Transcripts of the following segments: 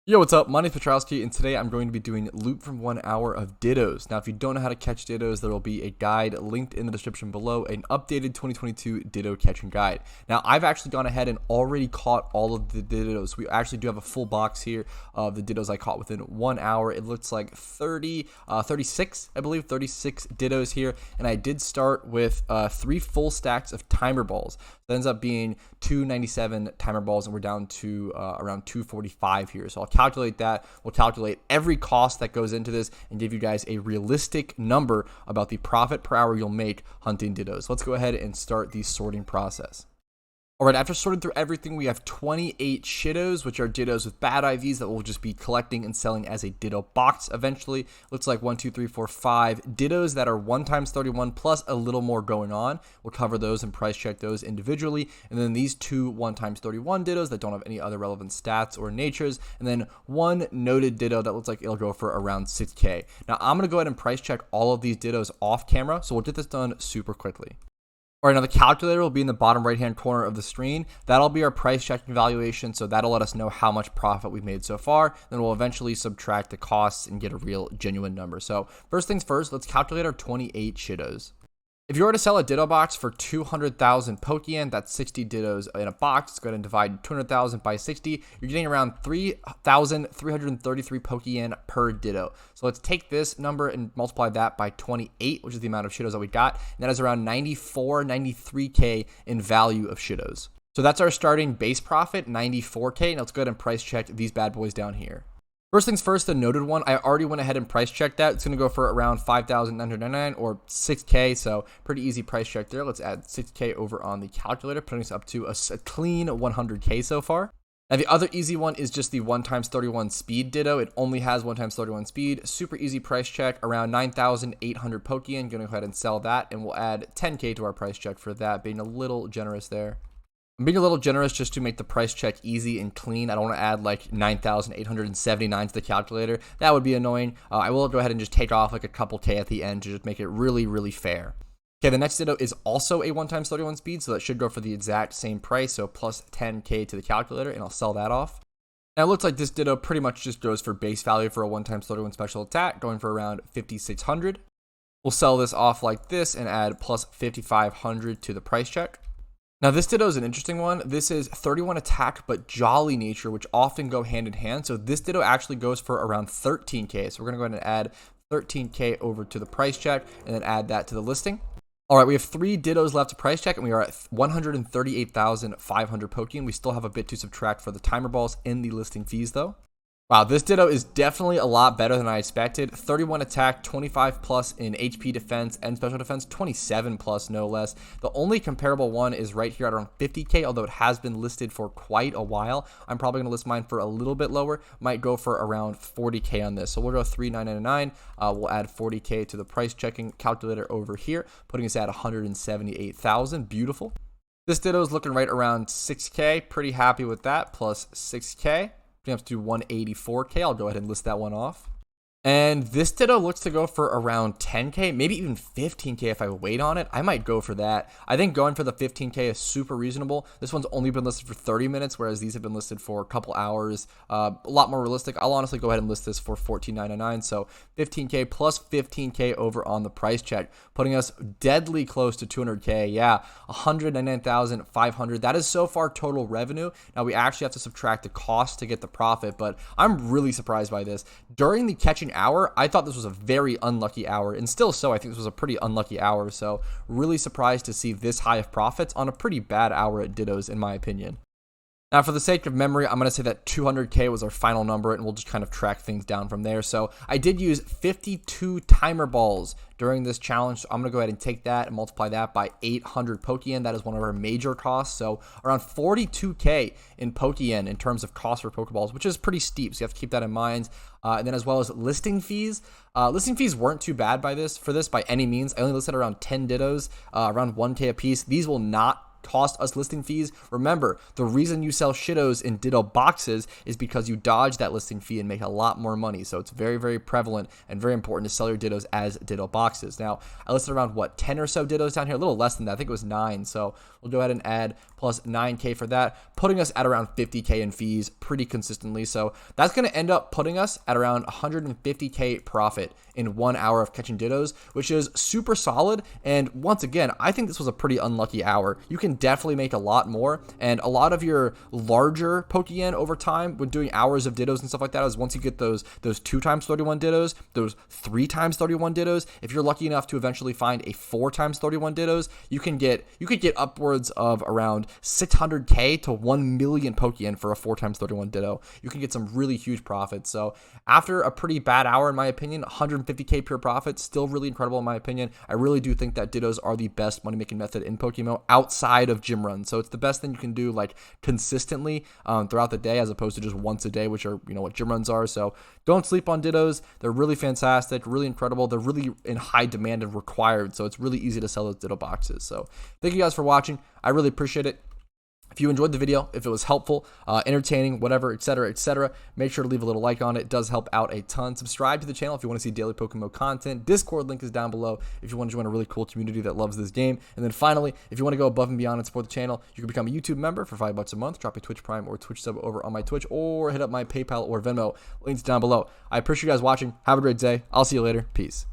Yo, what's up? My name is Patrouski, and today I'm going to be doing loot from 1 hour of Dittos. Now, if you don't know how to catch Dittos, there will be a guide linked in the description below, an updated 2022 Ditto catching guide. Now, I've actually gone ahead and already caught all of the Dittos. We actually do have a full box here of the Dittos I caught within 1 hour. It looks like 36, I believe, 36 Dittos here, and I did start with 3 full stacks of timer balls. That ends up being 297 timer balls, and we're down to around 245 here. So I'll calculate that. We'll calculate every cost that goes into this and give you guys a realistic number about the profit per hour you'll make hunting Dittos. Let's go ahead and start the sorting process. Alright, after sorting through everything, we have 28 Shittos, which are Dittos with bad IVs that we'll just be collecting and selling as a Ditto box eventually. Looks like 1, 2, 3, 4, 5 Dittos that are 1 times 31 plus a little more going on. We'll cover those and price check those individually. And then these 2 1 times 31 Dittos that don't have any other relevant stats or natures. And then 1 noted Ditto that looks like it'll go for around 6k. Now, I'm going to go ahead and price check all of these Dittos off camera, so we'll get this done super quickly. Alright, now the calculator will be in the bottom right hand corner of the screen. That'll be our price checking valuation, so that'll let us know how much profit we've made so far. Then we'll eventually subtract the costs and get a real genuine number. So first things first, let's calculate our 28 Shittos. If you were to sell a Ditto box for 200,000 Pokeyen, that's 60 Dittos in a box. Let's go ahead and divide 200,000 by 60. You're getting around 3,333 Pokeyen per Ditto. So let's take this number and multiply that by 28, which is the amount of Shittos that we got. And that is around 93k in value of Shittos. So that's our starting base profit, 94k. Now let's go ahead and price check these bad boys down here. First things first, the noted one, I already went ahead and price checked that. It's going to go for around 5,999 or 6k, so pretty easy price check there. Let's add 6k over on the calculator, putting us up to a clean 100k so far. Now, the other easy one is just the 1 times 31 speed Ditto. It only has 1 times 31 speed. Super easy price check, around 9,800 Pokeyen. Going to go ahead and sell that, and we'll add 10k to our price check for that, being a little generous there. I'm being a little generous just to make the price check easy and clean. I don't want to add like 9,879 to the calculator. That would be annoying. I will go ahead and just take off like a couple K at the end to just make it really, really fair. Okay, the next Ditto is also a 1 times 31 speed, so that should go for the exact same price, so plus 10k to the calculator, and I'll sell that off. Now, it looks like this Ditto pretty much just goes for base value for a 1 times 31 special attack, going for around 5,600. We'll sell this off like this and add plus 5,500 to the price check. Now, this Ditto is an interesting one. This is 31 attack, but jolly nature, which often go hand in hand. So this Ditto actually goes for around 13k. So we're going to go ahead and add 13k over to the price check and then add that to the listing. All right, we have 3 Dittos left to price check, and we are at 138,500 Pokeyen. We still have a bit to subtract for the timer balls in the listing fees, though. Wow, this Ditto is definitely a lot better than I expected. 31 attack, 25 plus in HP defense and special defense, 27 plus no less. The only comparable one is right here at around 50k, although it has been listed for quite a while. I'm probably going to list mine for a little bit lower. Might go for around 40k on this. So we'll go 3,999. We'll add 40k to the price checking calculator over here, putting us at 178,000. Beautiful. This Ditto is looking right around 6k. Pretty happy with that, plus 6k. Jumps to 184k. I'll go ahead and list that one off. And this Ditto looks to go for around 10k, maybe even 15k if I wait on it. I might go for that. I think going for the 15k is super reasonable. This one's only been listed for 30 minutes, whereas these have been listed for a couple hours. A lot more realistic. I'll honestly go ahead and list this for 14.99. So 15k plus 15k over on the price check, putting us deadly close to 200k. Yeah, 199,500. That is so far total revenue. Now we actually have to subtract the cost to get the profit, but I'm really surprised by this. During the catching hour, I thought this was a very unlucky hour, and still so. I think this was a pretty unlucky hour, so really surprised to see this high of profits on a pretty bad hour at Dittos, in my opinion. Now, for the sake of memory, I'm going to say that 200k was our final number, and we'll just kind of track things down from there. So I did use 52 timer balls during this challenge. So I'm going to go ahead and take that and multiply that by 800 Pokeyen. That is one of our major costs. So around 42k in Pokeyen in terms of cost for Pokeballs, which is pretty steep. So you have to keep that in mind. And then as well as listing fees. Listing fees weren't too bad for this by any means. I only listed around 10 Dittos, around 1k a piece. These will not cost us listing fees. Remember, the reason you sell Shittos in Ditto boxes is because you dodge that listing fee and make a lot more money. So it's very, very prevalent and very important to sell your Dittos as Ditto boxes. Now, I listed around, 10 or so Dittos down here, a little less than that. I think it was 9. So we'll go ahead and add plus 9K for that, putting us at around 50K in fees pretty consistently. So that's going to end up putting us at around 150K profit in 1 hour of catching Dittos, which is super solid. And once again, I think this was a pretty unlucky hour. You can definitely make a lot more, and a lot of your larger Pokeyen over time when doing hours of Dittos and stuff like that is once you get those 2 times 31 Dittos, those 3 times 31 Dittos, if you're lucky enough to eventually find a 4 times 31 Dittos, you could get upwards of around 600K to 1 million Pokeyen for a 4 times 31 Ditto. You can get some really huge profits. So after a pretty bad hour, in my opinion, 150K pure profit, still really incredible in my opinion. I really do think that Dittos are the best money making method in PokeMMO outside of gym runs. So it's the best thing you can do like consistently throughout the day, as opposed to just once a day, which are, what gym runs are. So don't sleep on Dittos. They're really fantastic, really incredible. They're really in high demand and required. So it's really easy to sell those Ditto boxes. So thank you guys for watching. I really appreciate it. If you enjoyed the video, if it was helpful, entertaining, whatever, etc., make sure to leave a little like on it. It does help out a ton. Subscribe to the channel if you want to see daily PokeMMO content. Discord link is down below if you want to join a really cool community that loves this game. And then finally, if you want to go above and beyond and support the channel, you can become a YouTube member for $5 a month. Drop a Twitch Prime or Twitch sub over on my Twitch, or hit up my PayPal or Venmo. Links down below. I appreciate you guys watching. Have a great day. I'll see you later. Peace.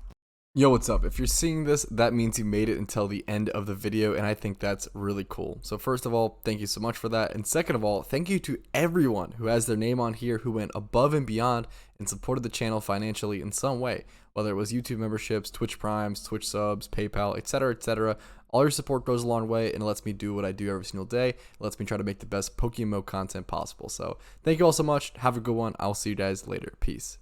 Yo, what's up? If you're seeing this, that means you made it until the end of the video, and I think that's really cool. So first of all, thank you so much for that. And second of all, thank you to everyone who has their name on here, who went above and beyond and supported the channel financially in some way, whether it was YouTube memberships, Twitch Primes, Twitch subs, PayPal, etc. All your support goes a long way, and it lets me do what I do every single day. It lets me try to make the best PokeMMO content possible. So thank you all so much. Have a good one. I'll see you guys later. Peace.